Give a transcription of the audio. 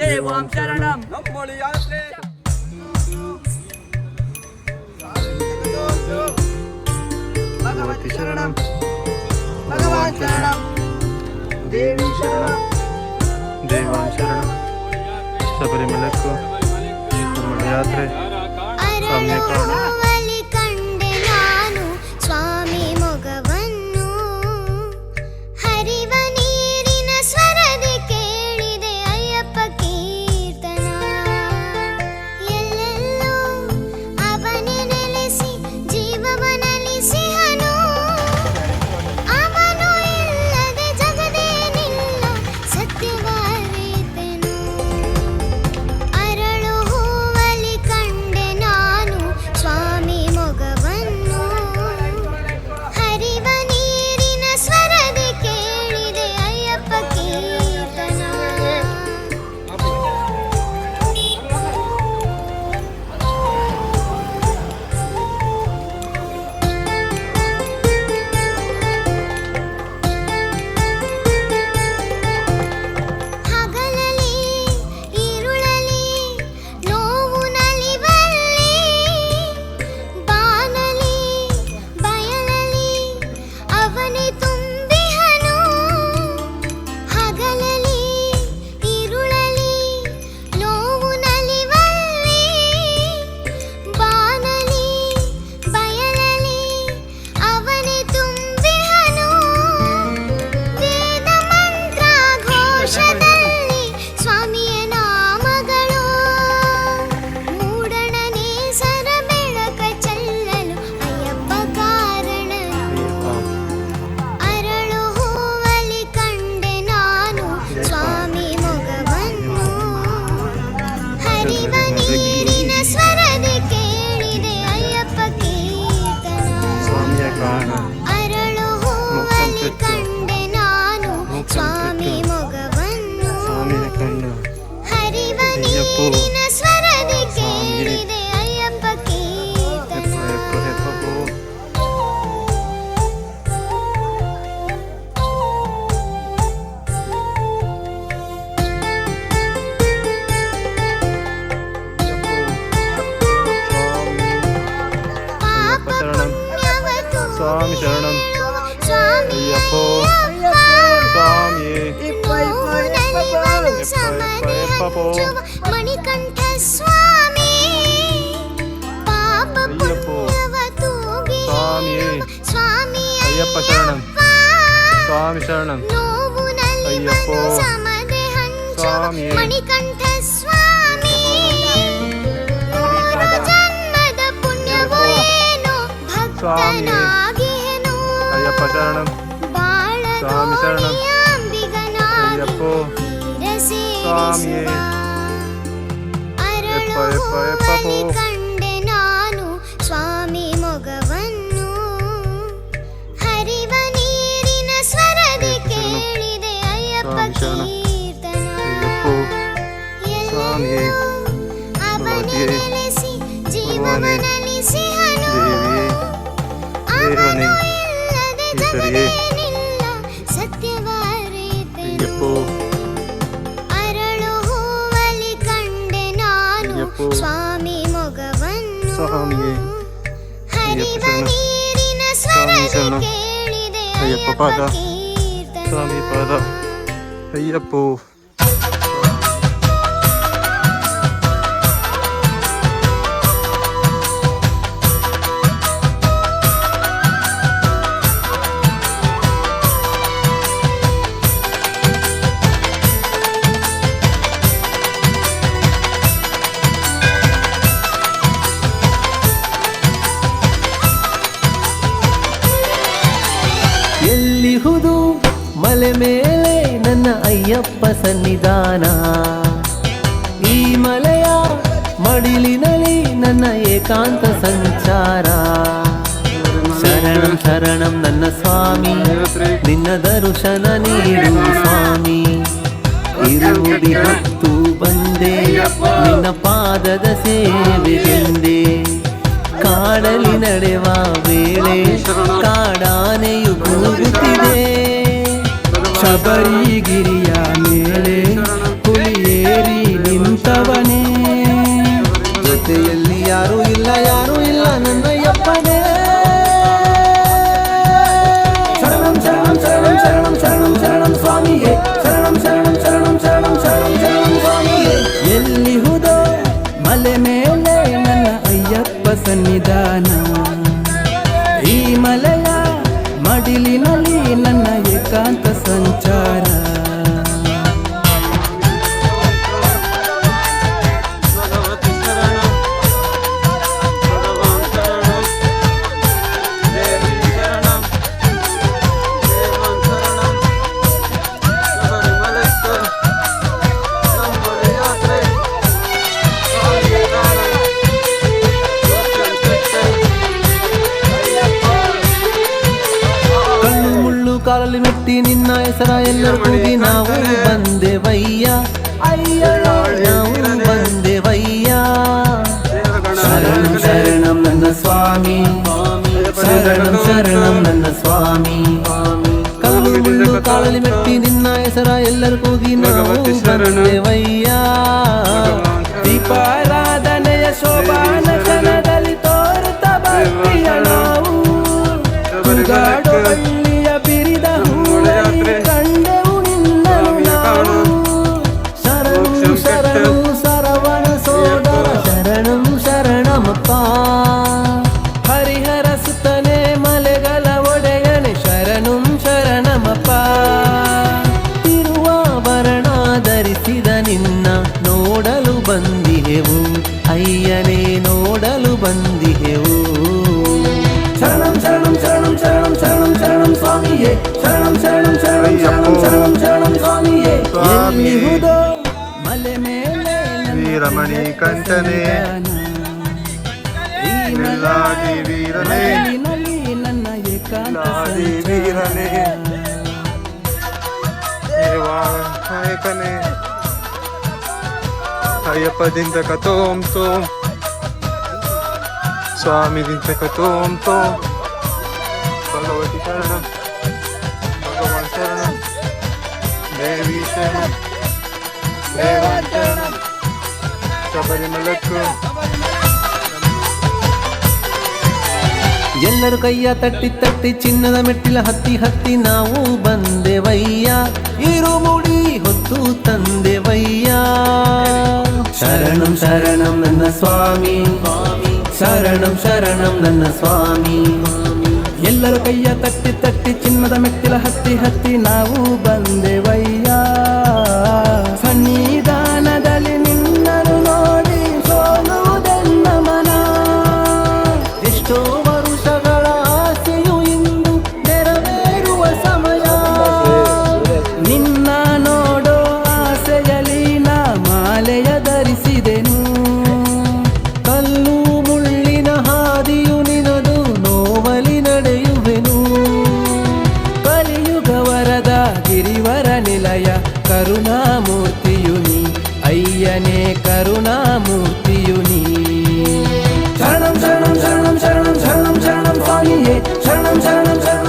ದೇವಾಂ ಶರಣಂ ನಮ್ಮೊಳಿ ಯಾತ್ರೆ ಭಗವತಿ ಶರಣಂ ಭಗವಾನ್ ಶರಣಂ ದೇವಿ ಶರಣಂ ದೇವಾನ್ ಶರಣಂ ಶಬರಿಮಲಕ್ಕೂ ನಮ್ಮ ಯಾತ್ರೆ ಸ್ವಾಮಿಯ ಕಾರಣ ಕಂಡೆ ನಾನು ಸ್ವಾಮಿ ಮೊಗವನ್ನು ಹರಿವ ನೀರಿನ ಸ್ವರದಿ ಕೇಳಿದೆ ಅಯ್ಯಪ್ಪ ಕೀರ್ತನ ಎಲ್ಲೆಲ್ಲೋ ಅವನೇ ನೆಲೆಸಿ ಜೀವವನಲಿಸಿಹನು ಅವನು ಇಲ್ಲದೆ ಜಗದೇನಿಲ್ಲ ಸತ್ಯವರಿತೆನು ಅರಳು ಹೂವಲಿ ಕಂಡೆ ನಾನು ಸ್ವಾಮಿ ಮೊಗವನ್ನು ಹರಿವ ನೀರಿನ ಸ್ವರದಿ ಕೇಳಿದೆ ಅಯ್ಯಪ್ಪ ಕೀರ್ತನ ಹಗಲಲಿ ഇരുಳಲಿ ನೋವು ನಲಿವಲ್ಲಿ ಬಾನಲಿ ಬಯಲಲಿ ಅವನೇ ತುಂಬಿಹನು ಹಗಲಲಿ ഇരുಳಲಿ ನೋವು ನಲಿವಲ್ಲಿ ಬಾನಲಿ ಬಯಲಲಿ ಅವನೇ ತುಂಬಿಹನು ವೇದ ಮಂತ್ರ ಘೋಷದಲ್ಲಿ ಸ್ವಾಮಿಯ ನಾಮಗಳು ಮೂಡಣನೆ ಸರ ಬೆಳಕ ಚೆಲ್ಲಲು ಅಯ್ಯಪ್ಪ ಕಾರಣನು ಅರಳು ಹೂವಲಿ ಕಂಡೆ ನಾನು ಸ್ವಾಮಿ ಮೊಗವನ್ನು ಹರಿವ ನೀರಿನ ಸ್ವರದಿ ಕೇಳಿದೆ ಅಯ್ಯಪ್ಪ ಕೀರ್ತನ ಸ್ವಾಮಿಯ ಕಾರಣ ಅರಳು ಹೂವಲಿ ಕಂಡೆ ನಾನು ಸ್ವಾಮಿ ಮೊಗವನ್ನು ಸ್ವಾಮಿಯ ಕಣ್ಣು ಹರಿವ ಅಯ್ಯಪ್ಪೋ. ನೀರಿನ ಸ್ವರದಿ ಸ್ವಾಮಿ. ಕೇಳಿದೆ ಅಯ್ಯಪ್ಪ ಕೀರ್ತನ ಹೆಪ್ಪ ಹೆಪ್ಪ ಹೆಪ್ಪ ಪಾಪ ಶರಣಂ. ಪುಣ್ಯವತು ಸ್ವಾಮಿ ಶರಣಂ. ಸ್ವಾಮಿ ಅಯ್ಯಪ್ಪೋ. ಅಯ್ಯಪ್ಪ. ಸ್ವಾಮಿಯೇ ನೋವು ನಲಿವನು ಸಮನೆ ಹಚ್ಚುವ ಮಣಿಕಂಠ ಸ್ವಾಮಿ ಪಾಪ ಅಯ್ಯಪ್ಪೋ. ಪುಣ್ಯವತು ಸ್ವಾಮಿಯೇ. ಸ್ವಾಮಿ ಅಯ್ಯಪ್ಪ ಶರಣಂ. ಸ್ವಾಮಿ ಶರಣಂ ನೋವು ನಲಿವನು ಅಯ್ಯಪ್ಪೋ. ಸಮದೆ ಹಂಚುವ ಸ್ವಾಮಿಯೇ. ಮಣಿಕಂಠ ಸ್ವಾಮಿ ನೂರು ಜನ್ಮದ ಪುಣ್ಯವೋ ಏನೋ ಭಕ್ತನಾಗಿಹೆನು ಅಯ್ಯಪ್ಪ ಶರಣಂ. ಸ್ವಾಮಿ ಶರಣಂ. ಅಯ್ಯಪ್ಪೋ. ಸ್ವಾಮಿಯೇ. ಎಪ್ಪ ಎಪ್ಪ ಎಪ್ಪ ಪೋ. ಕಂಡೆ ನಾನು ಸ್ವಾಮಿ ಮೊಗವನ್ನು ಹರಿವ ನೀರಿನ ಸ್ವರದಿ ಕೇಳಿದೆ ಅಯ್ಯಪ್ಪ ಸ್ವಾಮಿ ಶರಣಂ. ಕೀರ್ತನ ಅಯ್ಯಪ್ಪೋ. ಸ್ವಾಮಿಯೇ. ಅವನೇ ಭಗವತಿಯೇ. ನೆಲೆಸಿ ಭಗವಾನೇ. ಜೀವವನಲಿಸಿಹನು ದೇವಿಯೇ. ದೇವನೇ. ಇಲ್ಲದೆ ಈಶ್ವರಿಯೇ. ಜಗದೇನಿಲ್ಲ ಸತ್ಯವರಿತೆನು ಅಯ್ಯಪ್ಪೋ. ಅರಳು ಹೂವಲಿ ಕಂಡೆ ನಾನು ಅಯ್ಯಪ್ಪೋ. ಸ್ವಾಮಿ ಮೊಗವನ್ನು ಸ್ವಾಮಿಯೇ. ಹರಿವ ಅಯ್ಯಪ್ಪ ಶರಣ. ನೀರಿನ ಸ್ವಾಮಿ ಸ್ವರದಿ ಶರಣ. ಕೇಳಿದೆ ಅಯ್ಯಪ್ಪ ಅಯ್ಯಪ್ಪ ಪಾದ. ಕೀರ್ತನ ಸ್ವಾಮಿ ಪಾದ ಅಯ್ಯಪ್ಪೋ. ಎಲ್ಲಿಹುದು ಮಲೆ ಮೇಲೆ ನನ್ನ ಅಯ್ಯಪ್ಪ ಸನ್ನಿಧಾನ ಈ ಮಲೆಯ ಮಡಿಲಿನಲ್ಲಿ ನನ್ನ ಏಕಾಂತ ಸಂಚಾರ ಶರಣಂ ಶರಣಂ ನನ್ನ ಸ್ವಾಮಿ ನಿನ್ನ ದರ್ಶನ ನೀಡು ಸ್ವಾಮಿ ಇರುವುದಿ ಹೊತ್ತು ಬಂದೆ ನಿನ್ನ ಪಾದದ ಸೇವೆಗೆಂದೆ ಕಾಡಲಿ ನಡೆವ ವೇಳೆ ಕಾಡಾನೆಯು ಕೂಗುತ್ತಿದೆ ಶಬರಿಗಿರಿಯ ಮೇಲೆ ಹುಲಿಯೇರಿ ಇಲ್ಲ ಯಾರು ಇಲ್ಲ ನನ್ನಯ್ಯಪ್ಪನೇ. ಶರಣಂ ಶರಣಂ ಶರಣಂ ಶರಣಂ ಶರಣಂ ಶರಣಂ ಸ್ವಾಮಿಯೇ, ಶರಣಂ ಶರಣಂ ಶರಣಂ ಶರಣಂ ಶರಣಂ ಶರಣಂ ಸ್ವಾಮಿಯೇ. ಎಲ್ಲಿಹುದೋ ಮಲೆ ಮೇಲೆ ನನ್ನ ಅಯ್ಯಪ್ಪ ಸನ್ನಿಧಾನ, ಈ ಮಲೆಯ ಮಡಿಲಿನಲ್ಲಿ ನನ್ನ ಏಕಾಂತ ಸಂಚಾರ. ಕಾಲಲ್ಲಿ ಮೆಟ್ಟಿ ನಿನ್ನ ಹೆಸರ ಎಲ್ಲರೂ ಕೂಗಿ ನಾವು ಬಂದೆವಯ್ಯ, ಅಯ್ಯ ನಾವು ಬಂದೆವಯ್ಯ. ಶರಣಂ ಶರಣಂ ನನ್ನ ಸ್ವಾಮಿ, ಶರಣಂ ಶರಣಂ ನನ್ನ ಸ್ವಾಮಿ. ಕಲ್ಲು ಮುಳ್ಳು ಕಾಲಲ್ಲಿ ಮೆಟ್ಟಿ ನಿನ್ನ ಹೆಸರ ಎಲ್ಲರೂ ಕೂಗಿ ನಾವು ಬಂದೆವಯ್ಯ. ದೀಪಾರಾಧನೆಯ ಶೋಭಾನ ಕ್ಷಣದಲ್ಲಿ ತೋರುತ್ತ ಭಕ್ತಿಯ ನಾವು ತುಗಾಡೋ ಬಳ್ಳಿಯ ಬಿರಿದ ಹೂವಲ್ಲಿ ಕಂಡೆವು ನಿನ್ನನು ನಾವು. ಶರಣು ಶರಣು ಸರವಣ ಸೋದರ ಶರಣಂ ಶರಣಮಪ್ಪ. ಹರಿಹರ ಸುತ್ತನೆ ಮಲೆಗಳ ಒಡೆಯನೆ ಶರಣಂ ಶರಣಮಪ್ಪ. ತಿರುವಾಭರಣ ಧರಿಸಿದ ನಿನ್ನ ನೋಡಲು ಬಂದಿಹೆವು ಅಯ್ಯನೇ, ನೋಡಲು ಬಂದಿಹೆವು. ಶರಣಂ ಶರಣಂ ಶರಣಂ ಶರಣಂ ಶರಣಂ ಶರಣಂ ಸ್ವಾಮಿಯೇ, ಶರಣಂ ಶರಣಂ ಶರಣಂ ಶರಣಂ ಶರಣಂ ಶರಣಂ ಸ್ವಾಮಿಯೇ. ಎಲ್ಲಿಹುದೋ ಮಲೆ ಮೇಲೆ ವೀರಮಣಿ ಕಂಠನೆ, ಲಾದಿ ವೀರನೇ, ನನ್ನ ಏಕಾಂತ ಲಾದಿ ವೀರನೇ, ನಾಯಕನೇ ಅಯ್ಯಪ್ಪದಿಂದ ಕತೋಂ ತೋಂ, ಸ್ವಾಮಿದಿಂದ ಕತೋಂ ತೋಂ. ಭಗವತಿ ಶರಣಂ, ಭಗವಾನ್ ಶರಣಂ, ದೇವಿ ಶರಣಂ, ದೇವಾನ್ ಶರಣಂ, ಶಬರಿಮಲಕ್ಕೂ. ಎಲ್ಲರೂ ಕೈಯ ತಟ್ಟಿ ತಟ್ಟಿ ಚಿನ್ನದ ಮೆಟ್ಟಿಲ ಹತ್ತಿ ಹತ್ತಿ ನಾವು ಬಂದೆವಯ್ಯ, ಇರುಮುಡಿ ಹೊತ್ತು ತಂದೆವಯ್ಯ. ಶರಣಂ ಶರಣಂ ನನ್ನ ಸ್ವಾಮಿ, ಶರಣಂ ಶರಣಂ ನನ್ನ ಸ್ವಾಮಿ. ಎಲ್ಲರೂ ಕೈಯ ತಟ್ಟಿ ತಟ್ಟಿ ಚಿನ್ನದ ಮೆಟ್ಟಿಲ ಹತ್ತಿ ಹತ್ತಿ ನಾವು ಬಂದೆವಯ್ಯ. ಸನ್ನಿಧಾನದಲ್ಲಿ ನಿನ್ನನ್ನು ನೋಡಿ ಸೋಲುವುದೆನ್ನ ಮನ. ಎಷ್ಟೋ ವರುಷಗಳ ಆಸೆಯು ಇಂದು ನೆರವೇರುವ ಸಮಯ. ನಿನ್ನ ನೋಡೋ ಆಸೆಯಲ್ಲಿ ನಾ ಮಾಲೆಯ ಧರಿಸಿದೆನು. ಕಲ್ಲು ಮುಳ್ಳಿನ ಹಾದಿಯು ನಿನದು ನೋವಲಿ ನಡೆಯುವೆನು. ಕಲಿಯುಗ ವರದ ಗಿರಿವರ ನಿಲಯ ಕರುಣಾಮೂರ್ತಿಯು ನೀ ಅಯ್ಯನೇ, ಕರುಣಾಮೂರ್ತಿಯು ನೀ. ಶರಣಂ ಶರಣಂ ಶರಣಂ ಶರಣಂ ಶರಣಂ ಶರಣಂ ಸ್ವಾಮಿಯೇ, ಶರಣಂ ಶರಣಂ ಶರಣಂ